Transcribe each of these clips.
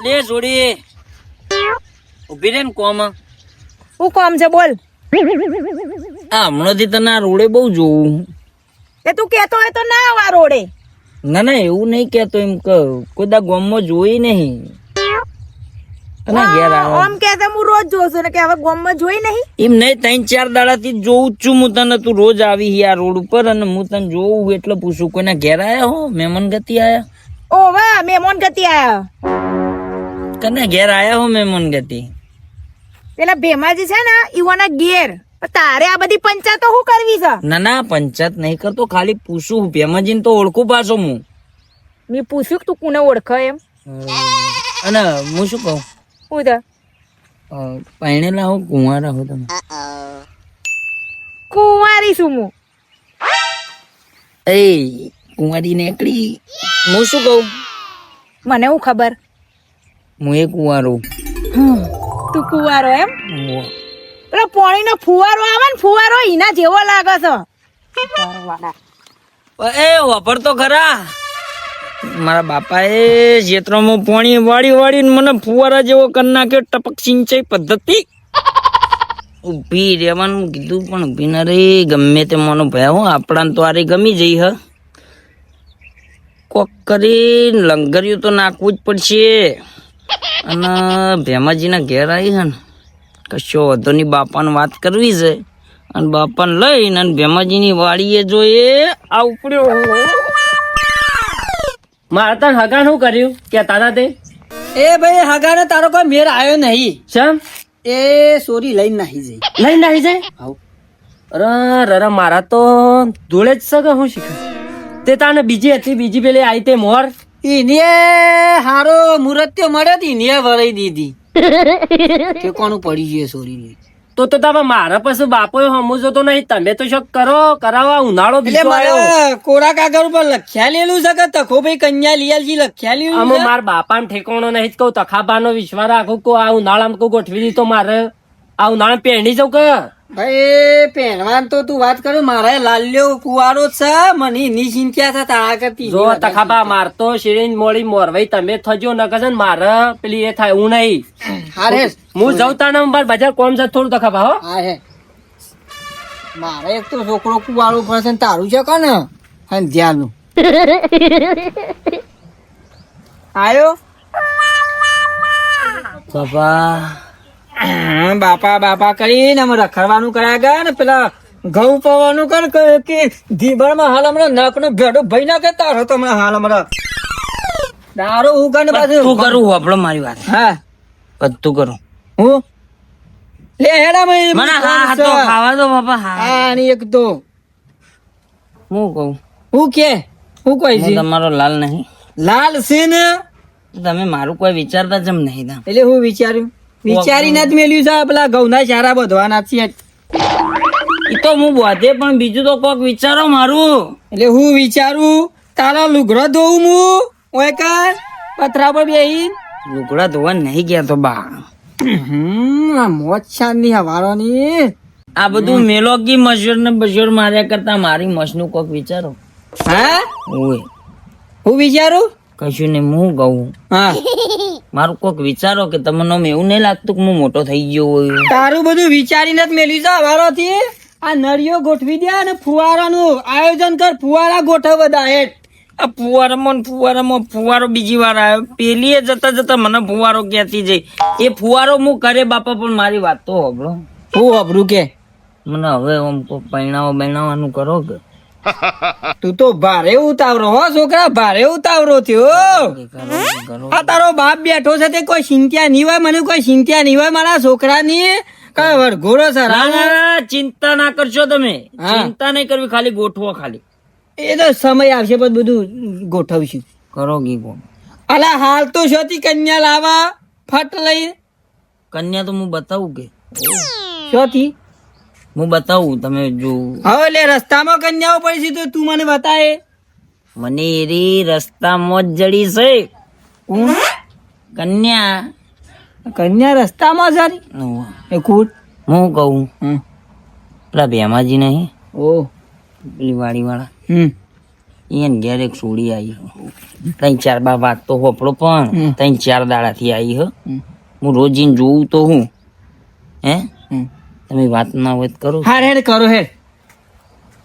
લે જોડી ઉભી રે ને કોમ શું કામ છે બોલ. હમણાંથી તને આ રોડે બહુ જોવું. એ તું કેતો હોય તો ના આવા રોડે. ના એવું નહીં કેતો, એમ કોઈ દા ગામમાં જોઈ નહીં. અને ઘેર આવ્યો આમ કે હું રોજ જોઉં છું ને કે હવે ગામમાં જોઈ નહીં. એમ નહીં, 3-4 દાડાથી જોઉં જ છું હું તને. તું રોજ આવી આ રોડ ઉપર અને હું તને જોઉં એટલે પૂછું કોઈના ઘેર આયા હો? મહેમાન ગતિ આયા? ઓ વાહ, મહેમાન ગતિ આયા. કને ઘેર આયા હો મહેમાન ગતિ? પેલા ભેમાજી છે ને ઈવાના ઘેર. તારે આ બધી પંચાયતો શું કરવી છે? ના પંચાયત નહીં કરતો, ખાલી પૂછું. ભેમાજીને તો ઓળખું પાછો હું. મેં પૂછ્યું કે તું કોને ઓળખે એમ. અને હું શું કહું, શું છે? પરણેલા હો કુંવારા હો તમે? કુંવારી છું હું. એ કુંવારી નીકળી. હું શું કહું, મને હું ખબર. હું એ કુંવારો. તું કુંવારો એમ? પેલો પાણીનો ફુવારો આવે ને, ફુવારો એના જેવો લાગે છે. એ વાપર તો ખરા. મારા બાપાએ ક્ષેત્રમાં પાણી વાળીને મને ફુવારા જેવો કરી નાખ્યો. ટપક સિંચાઈ પદ્ધતિ. ઉભી રહેવાનું કીધું પણ ઉભી ના રહી. ગમે તે મને ભયા હો, આપણાને તો આરે ગમી જઈ. કોક કરીને લંગર્યું તો નાખવું જ પડશે. અને ભેમાજીના ઘેર આવી છે ને, કશો વધો ની બાપાને વાત કરવી છે. અને બાપાને લઈને અને ભેમાજીની વાડીએ જોઈએ આ ઉપડ્યો. મારે તને હગા શું કર્યું કે તારા તે? એ ભાઈ હગાને તારો કોઈ મેર આવ્યો નહીં. શેમ? એ સોરી લઈને નાહી જઈ. લઈને નાહી જાય? અરે મારા તો ધૂળે જ સગે હું શીખે. તે તાને બીજી હતી, બીજી પેલી આવી તે મોર. ઈને હારો મુરત્યો મળ્યો હતી, ઈને વળી દીધી. કે કોનું પડી ગયું સોરી? તો તમે મારા પાસે બાપો સમજો તો નહીં. તમે તો શોખ કરો કરાવવા. ઉનાળો એટલે બીજો આવ્યો. મારે કોરા કાગળ ઉપર લખ્યા લેલું છે કે તખો ભાઈ કન્યા લીયાલજી લખ્યા લેલું આમાં છે. મારા બાપાને ઠેકાણો નહીં જ કહું. તખાબાનો વિશ્વાસ રાખું કે આ ઉનાળામાં કોઈ ગોઠવી દીધો. મારે આ ઉનાળા પહેણી જાઉં કે ભાઈ પહેરવાન તો તું વાત કરે. મારા લાલ્યો કુવારો છે, મને એની ચિંતા છે તારા કરતી. જો તખાબા મારતો શિરીન મોડી મોરવાઈ તમે થજો ન કશે ને મારે પેલી એ થાય હું નહીં. હારે હું જઉં તાને બાર બજાર કોમ છે થોડું તખાબા હો. હારે મારે એક તો છોકરો કુવારો પડશે ને તારું છે કોને ધ્યાનનું આયો બાપા બાપા કરીને અમે રખડવાનું કર્યા ગયા ને પેલા ઘઉં પવાનું કર કે ધીબરમાં હાલ હમણાં નક નો ભેડો ભાઈ ના કેતા હતો હમણાં હાલ હમણાં દારૂ હું કને પાછું બધું કરું આપણો મારી વાત. હા બધું કરું હું લે હેડા મને. હા તો ખાવા દો બાપા. હા હા અને એક તો હું કહું, હું કે હું કોઈ હું છે તમારો લાલ નહીં. લાલ છે ને તમે મારું કોઈ વિચારતા જમ નહીં. એટલે હું વિચાર્યું વિચારીને જ મેલ્યું છે પેલા ઘઉંના ચારા બધવાના છે. એ તો હું બોધે પણ બીજું તો કોક વિચારો મારું. એટલે હું વિચારું તારા લુગડો ધોવું હું ઓય કર પથરા પર બેહી. લુગડા ધોવા નહીં ગયા તો બા. આ મોજ શાંતિ હવારોની. આ બધું મેલોકી મશૂર ને બશૂર માર્યા કરતા મારી મશનું કોક વિચારો. હા ઓય હું વિચારું કશું ને હું કહું, હા મારું કોક વિચારો કે તમને આમ એવું નહીં લાગતું કે હું મોટો થઈ ગયો હોય. તારું બધું વિચારીને જ મેલ્યું છે હવારોથી. આ નળીઓ ગોઠવી દે અને ફુવારાનું આયોજન કર. ફુવારા ગોઠવ બધા હેઠ. આ ફુવારામાં ફુવારો બીજી વાર આવ્યો. પેલી જતા જતા મને ફુવારો ક્યાંથી જઈ. એ ફુવારો હું કરે બાપા, પણ મારી વાત તો હોભળો. હું અબરું કે મને હવે આમ પૈણાવાનું કરો કે. તું તો ભારે ઉતાવળો હો છોકરા, ભારે ઉતાવળો થયો. કરો. આ તારો બાપ બેઠો છે તે કોઈ ચિંતા નહીં હોય, મને કોઈ ચિંતા નહીં હોય મારા છોકરાની. કઈ વરઘોડો છે ના, ચિંતા ના કરશો તમે. હા. ચિંતા નહીં કરવી, ખાલી ગોઠવો ખાલી. એ તો સમય આવશે પછી બધું ગોઠવશું. કરો ગીગો. અલા હાલ તો શોથી કન્યા લાવા ફટ લઈ. કન્યા તો હું બતાવું કે શોથી હું બતાવું તમે જો. હવે લે રસ્તામાં કન્યાઓ પડી છે તો તું મને બતાવે. મને એરી રસ્તામાં જ જડી છે કન્યા. કન્યા રસ્તામાં સારી એ કૂટ હું કહું, પેલા ભેમાજી નહીં ઓ પેલી વાડી વાળા, એને ઘેર એક સોડી આવી ત્રણ ચાર બા વાત તો હોપડો પણ ત્રણ ચાર દાડાથી આવી હ હું રોજ એને જોઉં તો હું હે તમે વાત ના હોય તો કરો હાર હેડ કરો હેડ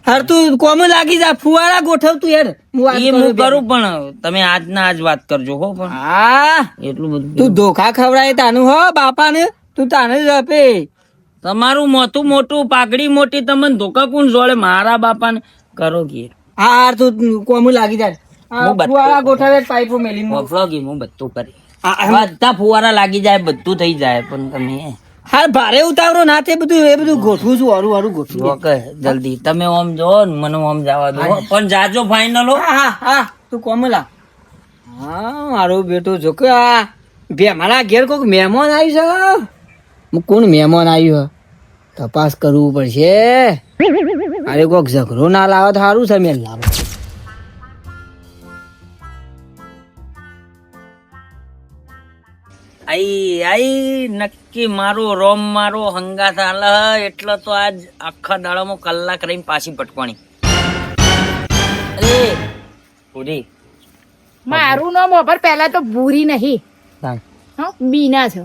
હાર તું કોમ લાગી જા ફુવારા ગોઠવ તું હેડ એ હું કરું પણ તમે આજના આજ વાત કરજો હો પણ હા એટલું બધું તું ધોખા ખવડાય તાનું હો બાપાને તું તાને જ આપે તમારું મોથું મોટું પાઘડી મોટી તમને ધોકા કોણ જોડે મારા બાપાને કરો કે હાર તું કોમ લાગી જા હું બધું ફુવારા ગોઠવે પાઇપો મેલીને મોકલો કે હું બધું કરી બધા ફુવારા લાગી જાય બધું થઈ જાય પણ તમે હાર ભારે ઉતાવળો ના તે બધું એ બધું ગોઠવું છું હરું હરું ગોઠવું ઓકે જલ્દી તમે ઓમ જો ને મને ઓમ જવા દો પણ જાજો ફાઇનલ હો હા હા તું કોમલા હા મારો બેટો જો કે આ બે મારા ઘેર કોઈક મહેમાન આવ્યું છે કોણ મહેમાન આવ્યું તપાસ કરવું પડશે અરે કોઈક ઝઘડો ના લાવે તો સારું છે મેં લાવે આઈ નક્કી મારો રોમ મારો હંગાત હાલ એટલે તો આજ આખા દાડામાં કલાક રહીને પાછી પટકવાની અરે પૂરી મારું નામ ઓભર પહેલા તો ભૂરી નહીં હા બીના છે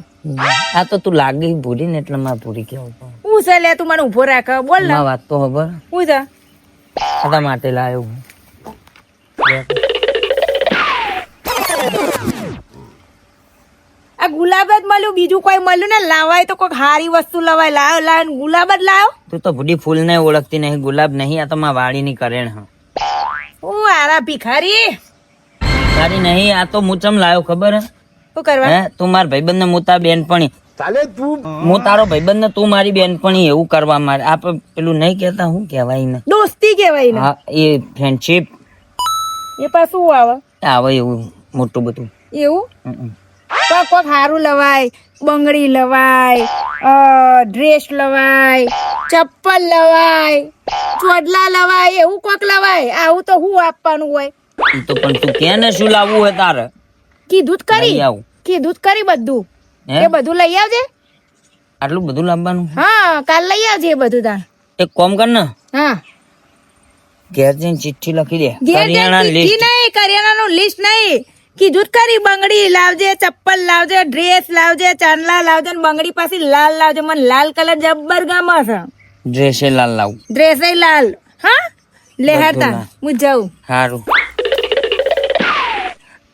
આ તો તું લાગી ભૂરી ને એટલે મારે પૂરી કેવું પણ હું છે લે તું મને ઉભો રાખ બોલ ને વાત તો ખબર હું છે બધા માટે લાવ્યો હું આ ગુલાબ જ મળ્યું બીજું કોઈ મળ્યું ને લાવાય તો કોઈ સારી વસ્તુ લવાય લાવ લાવ ગુલાબ જ લાવ તું તો ભૂડી ફૂલ ને ઓળખતી નહીં ગુલાબ નહીં આ તો મારા વાડીની કરેણ હ હું આરા ભિખારી તારી નહીં આ તો મુચમ લાવ્યો ખબર હે શું કરવા હે તું મારા ભાઈબંધ ને હું તાર બેનપણી હું તારો ભાઈબંધ ને તું મારી બેનપણી એવું કરવા મારે આ પેલું નહીં કેતા હું કહેવાય ને દોસ્તી કહેવાય ને હા એ ફ્રેન્ડશીપ એ પાછું આવે આવે એવું મોટું બધું એવું કોક કોક હારું લવાય બંગડી લવાય ડ્રેસ લવાય ચપ્પલ લવાય ચોડલા લવાય એવું કોક લવાય આવું તો હું આપવાનું હોય ઈ તો પણ તું કે ને શું લાવવું હોય તારે કીધું જ કરી લઈ આવું કીધું જ કરી બધું હે? એ બધું લઈ આવજે આટલું બધું લાવવાનું હા કાલ લઈ આવજે એ બધું તાર એક કોમ કર ને હા ઘેર જઈને ચિઠ્ઠી લખી દે ઘેર કરિયાણા જઈને ચીઠ્ઠી લિસ્ટ નહીં કરિયાણાનું લિસ્ટ નહીં કીધું જ કરી બંગડી લાવજે ચપ્પલ લાવજે ડ્રેસ લાવજે ચાંદલા લાવજે ને બંગડી પાછી લાલ લાવજે મને લાલ કલર જબ્બર ગમે છે ડ્રેસે લાલ લાવું ડ્રેસ લાલ હા લે બધું હેડતા લાલ. હું જાઉં સારું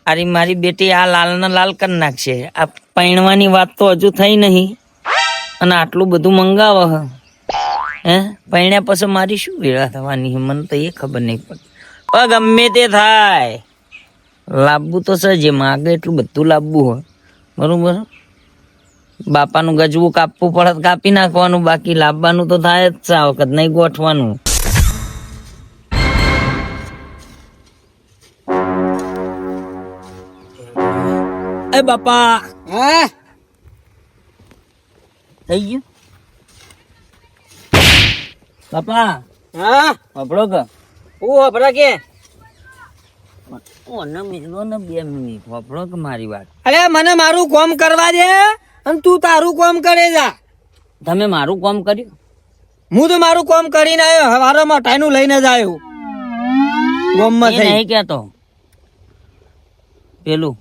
અરે મારી બેટી આ લાલ ને લાલ કરી નાખશે આ પૈણવાની વાત તો હજુ થઈ નહીં અને આટલું બધું મંગાવે હે પૈણ્યા પછી મારી શું વેળા થવાની મને તો એ ખબર નહીં પડે ગમે તે થાય લાવવું તો છે જે માગે એટલું બધું લાવવું હોય બરોબર બાપાનું ગજવું કાપવું પડે તો કાપી નાખવાનું બાકી લાવવાનું તો થાય જ છે આ વખત નહીં ગોઠવાનું એ બાપા હા થઈ ગયું બાપા હા આપણો કે હું હભરા કે ઓને મેલો ને 2 મિનિટ આપણો કે મારી વાત અરે મને મારું કામ કરવા દે અને તું તારું કામ કરે જા તમે મારું કામ કર્યું હું તો મારું કામ કરીને આવ્યો હવારમાં ટાઈનું લઈને જ આવ્યો ગોમમાં એ થઈ નહીં કેતો પેલું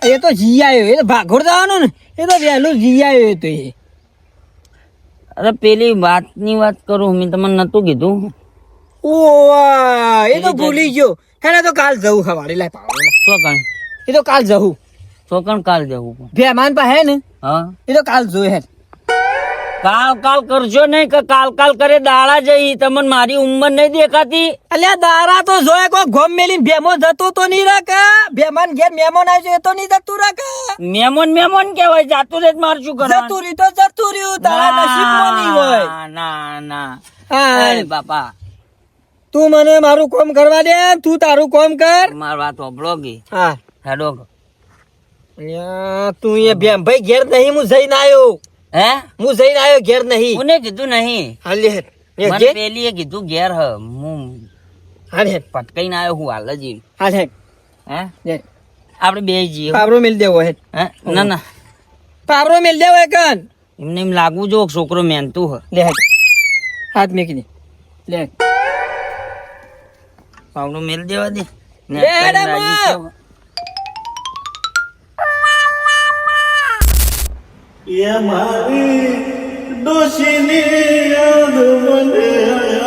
એ તો જી આવ્યો એ તો ભાગોળ જવાનું ને એ તો વહેલું જી આવ્યો એ તો એ અરે પેલી વાતની વાત કરું મેં તમને નતું કીધું ઓવા એ તો ભૂલી ગયો એને તો કાલ જવું સવારે લાય પાવડો લાય. ચોકણ એ તો કાલ જવું ચોકણ કાલ જવું પણ. ભેમાન પા હે ને હા એ તો કાલ જોઈ હે કાલ કાલ કરજો નહીં કે કાલ કાલ કરે દાડા જઈ તમને મારી ઉંમર નહીં દેખાતી અલ્યા દારા તો જોયે કોઈ ગોમ મેલીને ભેમો જતો તો નહીં રાખે ભેમાન ઘેર મહેમાન આવ્યો એ તો નહીં જતું રાખે મેમોન કહેવાય જાતું રે માર શું કરવાનું જતું રહ્યું તો જતું રહ્યું તારા નસીબમાં નહીં હોય ના ના હા એ બાપા તું મને મારું કામ કરવા દે તું તારું કામ કર માર વાત હોભળો કે હા હેડો અલ્યા, તું એ ભેમ ભાઈ ઘેર નહીં હું જઈને આવ્યો હે હું જઈને આવ્યો ઘેર નહીં કોને કીધું નહીં હાલે એ મને ઘેર પેલીએ કીધું ઘેર હ હું હાલે પટકાઈને આવ્યો હું હાલ જ હાલે હે લે આપણે બે જઈએ પાવરો મેલ દેવો હે હે ના ના પાવરો મેલ દેવો હે કન એમને એમ લાગવું જો છોકરો મહેનતું હ લે હાથ મેકી દે લે પાવડો મેલ દેવા દે ને લે, અત્યારે રમો. રાજી થયો. એ મારી ડોશીની યાદ મને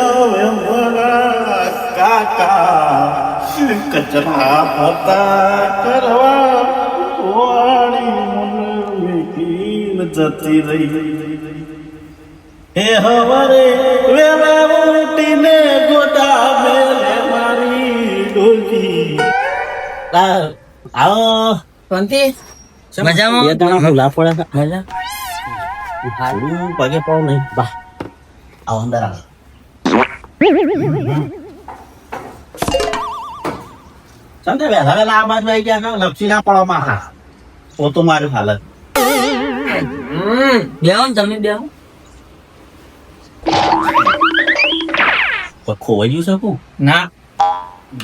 આવે મારા કાકા કચરા પોતા કરવા વાળી મને મીઠી જતી રહી એ હવારે વેલા ઉઠીને ગોડા મેલે મારી ડોશી આવો શાંતિ મજામાં બે દાણા ભૂલા પડે છે. મજા હારું પગે પાવ નહીં બા આવો અંદર આવો સંતે વેલા વેલા આ બાજુ આવી ગયા ને લપસી ના પડો માં હા પોતું મારું હાલત બેહો ને તમે બેહો ખોવાઈ ગયું શકું ના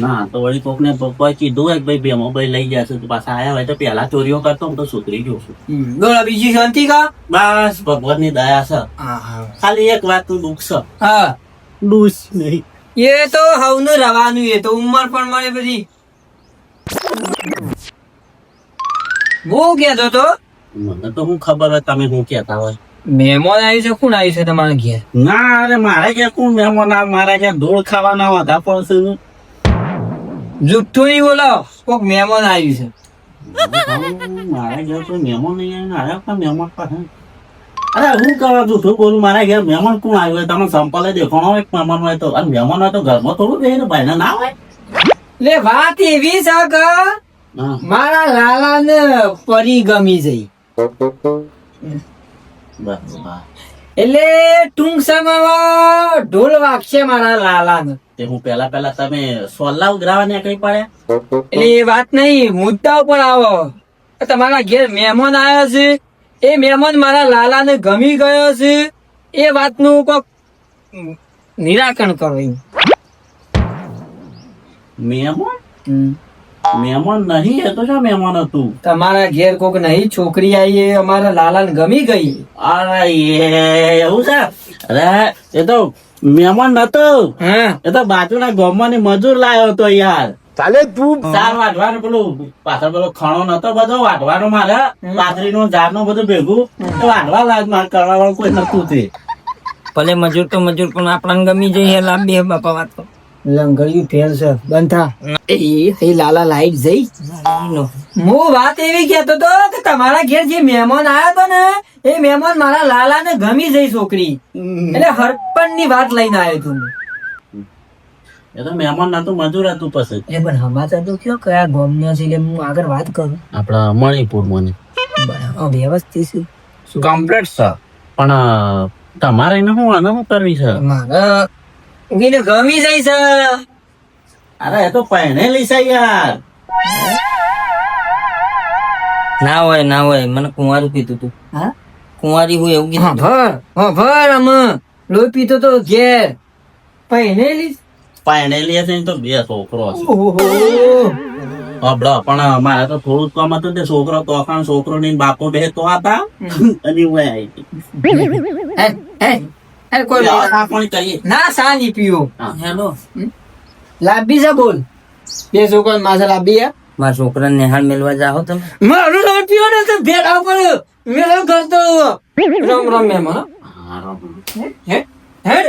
ના તો વળી કોક ને કોઈ કીધું હોય કે ભાઈ બે મોબાઈલ લઈ જશે તો પાછા આયા હોય તો પેલા ચોરીઓ કરતો હું તો સુધરી ગયો છું બોલો બીજી શાંતિ કા બસ ભગવાન ની દયા છે ખાલી એક વાત નું દુઃખ છે હા ડૂસ નહીં એ તો હવનું રવાનું એ તો ઉંમર પણ મળે બધી હું કહેતો તો મને તો શું ખબર હોય તમે શું કહેતા હોય મહેમાન આવ્યું છે કોણ આવ્યું છે તમારા ઘેર ના અરે મારે ક્યાં કોણ મહેમાન આવે મારે ક્યાં ધૂળ ખાવાના વધા પડશે ને. જુઠ્ઠું નહીં બોલો કોક મહેમાન આવ્યું છે મારે ઘેર કોઈ મહેમાન નહીં આવે ને આવ્યા પણ મહેમાન પાસે અરે હું કરવા જૂઠું બોલું મારા ઘેર મહેમાન કોણ આવ્યું હોય તમે સંપલે દેખાણો હોય કે મહેમાન હોય તો અને મહેમાન હોય તો ઘરમાં થોડું બેહીને ભાઈને ના હોય લે વાત એવી છે કે હા. મારા લાલા ને પરી ગમી જઈ બસ બસ. એટલે ટૂંક સમયમાં ઢોલ વાગશે મારા લાલા ને તે હું પેલા તમે સોલ્લા ઉઘરાવા નીકળી પડ્યા એટલે એ વાત નહીં મુદ્દા ઉપર આવો તમારા ઘેર મહેમાન આવ્યો છે એ મહેમાન મારા લાલા ને ગમી ગયો છે એ વાતનું કોક નિરાકરણ કરો એમ. મહેમાન મહેમાન નહીં એ તો શું મહેમાન હતું તમારા ઘેર કોક નહીં છોકરી આવી એ અમારા લાલા ને ગમી ગઈ અરે એવું છે અરે એ તો મહેમાન નતો હા એ તો બાજુના ગામમાં ની મજૂર લાયો હતો યાર ચાલે તું સાર વાટવાનું પેલું પાછળ પેલો ખણો નતો બધો વાટવાનો મારે પાથરી નું ઝાડ નું બધું ભેગું તો વાટવા લાગ માર કરવા વાળું કોઈ નતું તે ભલે મજૂર તો મજૂર પણ આપણને ગમી જઈએ લાંબી હે બાપા વાત તો લંગડિયું ફેલ છે બંધ થા એ લાલા લાઈટ જઈ હું વાત એવી કહેતો તો કે તમારા ઘેર જે મહેમાન આવ્યો તો ને એ મહેમાન મારા લાલા ને ગમી જઈ છોકરી એટલે હરપણ ની વાત લઈને આવ્યો તું એ તો મહેમાન નતું મજૂર હતું પછી એ પણ સમાચાર તો કયો કયા ગામનો છે એટલે હું આગળ વાત કરું આપડા મણિપુર માં બરાબર વ્યવસ્થિત છે કમ્પ્લીટ છે પણ તમારે એને શું આને શું કરવી છે મારા એને ગમી જાય છે અરે એ તો પહેરેલી છે યાર ના હોય મને કુંવારું કીધું તું હા કુંવારી હોય એવું કીધું તું. ભર અમે લોહી પીતો તો ઘેર પહેરેલી પહેરેલી હશે ને તો બે છોકરો છે ઓહો અબડો પણ મારે તો થોડું જ કામ હતું તે છોકરો તો અખાણ છોકરો ની બાપો બે તો હતા અને હું આવી કોઈ પણ કહીએ ના સા નહીં પીવો હેલો લાંબી છે બોલ બે છોકરા માથે લાંબી હે મારા છોકરાને નિહાળ મેલવા જાઓ તમે મારું નામ પીવો ને તો ભેડા ઉપર મેળો કરતો રમ રમ મેમ હે હેડ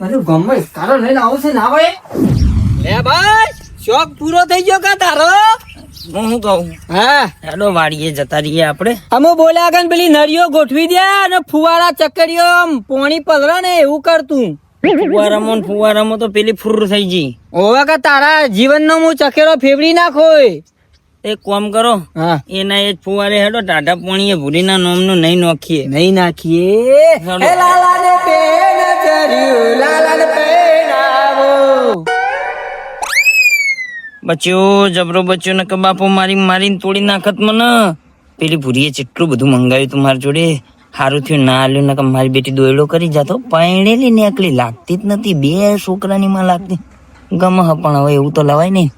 મારું ગમે કારો લઈને આવો છે ના ભાઈ લે ભાઈ શોખ પૂરો થઈ ગયો કા તારો હું શું કહું હા હેલો વાડીએ જતા રહીએ આપણે અમે બોલ્યા કે પેલી નળીઓ ગોઠવી દે અને ફુવારા ચક્કરીઓ આમ પોણી પધરા ને એવું કરતું ફુવારામાં તો પેલી ફુર થઈ ગઈ ઓવા કે તારા જીવનનો હું ચકેરો ફેવડી નાખોય એક કામ કરો હા એના એ જ ફુવારે હેડો ટાટા પોણીએ ભૂરીના નોમનું નહીં નોખીએ નહીં નાખીએ ચાલો. હે લાલાને પેન ચર્યું લાલાને પેન આવો બચ્યો જબરો બચ્યો ને કે બાપો મારીને તોડી નાખત મને પેલી ભૂરીએ જેટલું બધું મંગાવ્યું તું મારી જોડે સારું થયું ના આલ્યું ને કે મારી બેટી દોયડો કરી જાતો પૈણેલી ને એકલી લાગતી જ નથી બે છોકરાની માં લાગતી ગમે પણ હવે એવું તો લવાય નહીં